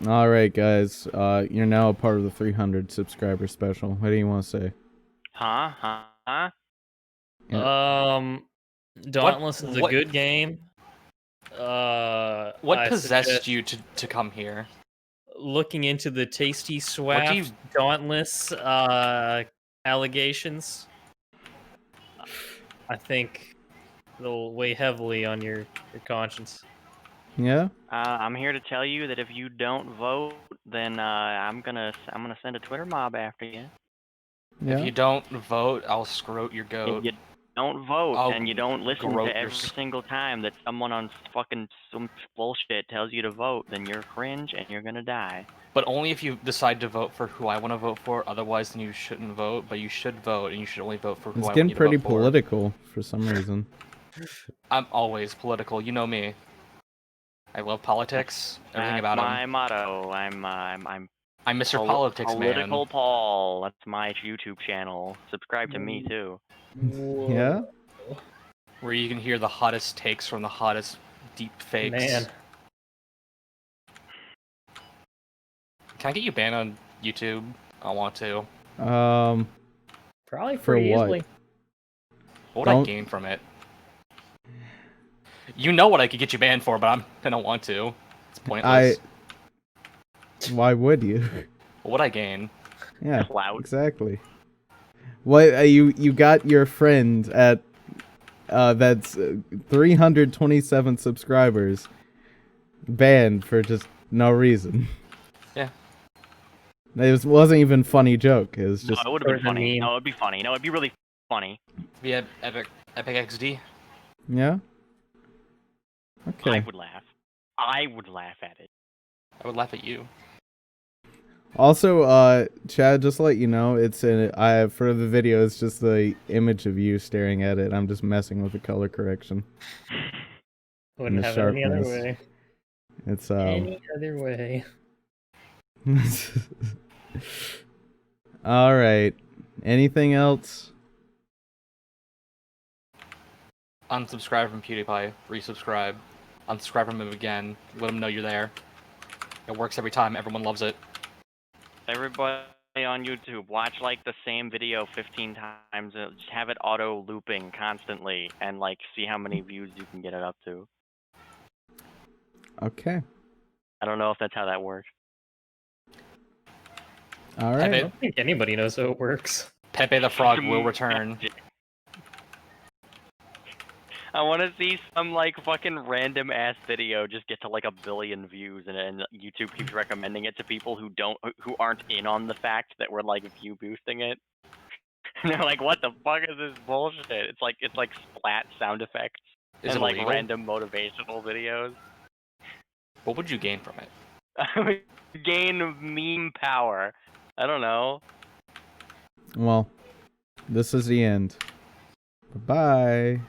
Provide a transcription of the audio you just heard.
All right, guys. You're now a part of the 300 subscriber special. What do you want to say? Huh? Huh? Yeah. Dauntless is a what- good game. What I possessed suggest you to come here? looking into the Tasty What do Swaft Dauntless allegations? I think they'll weigh heavily on your conscience. Yeah? I'm here to tell you that if you don't vote, then I'm gonna send a Twitter mob after you. Yeah? If you don't vote, I'll scrote your If goat. you don't vote I'll and you don't listen groat to your every single time that someone on fucking some bullshit tells you to vote, then you're cringe and you're gonna die. But only if you decide to vote for who I want to vote for. Otherwise, then you shouldn't vote. But you should vote, and you should only vote for who It's I want getting you to pretty vote for. political for some reason. I'm always political. You know me. I love politics. Everything about my him. motto. I'm I'm Mr. Politics Political Man. Paul. That's my YouTube channel. Subscribe to me too. Yeah? Where you can hear the hottest takes from the hottest deep fakes. Man, Can I get you banned on YouTube? I want to. probably For pretty what? easily. What would I Don't- gain from it? You know what I could get you banned for, but I don't want to. It's pointless. Why would you? What would I gain? Yeah, Clout. exactly. What you got your friend at that's 327 subscribers banned for just no reason. Yeah. Wasn't even funny joke. It was just No, it would have been Or the funny. meme. No, it'd be funny. No, it'd be really funny. We had Epic XD. yeah. Okay. I would laugh. I would laugh at it. I would laugh at you. Also, Chad, just to let you know, it's for the video, it's just the image of you staring at it. I'm just messing with the color correction. Wouldn't the have it any other sharpness. way. It's Any other way. All right. Anything else? Unsubscribe from PewDiePie. Resubscribe. Unsubscribe from him again. Let him know you're there. It works every time. Everyone loves it. Everybody on YouTube, watch like the same video 15 times. Just have it auto looping constantly, and like see how many views you can get it up to. Okay. I don't know if that's how that works. All I right. don't think anybody knows how it works. Pepe the Frog will return. I want to see some like fucking random ass video just get to like 1 billion views, and YouTube keeps recommending it to people who aren't in on the fact that we're like view boosting it. And they're like, "What the fuck is this bullshit?" It's like splat sound effects Is and it like illegal? random motivational videos. What would you gain from it? Gain meme power. I don't know. Well, this is the end. Bye-bye.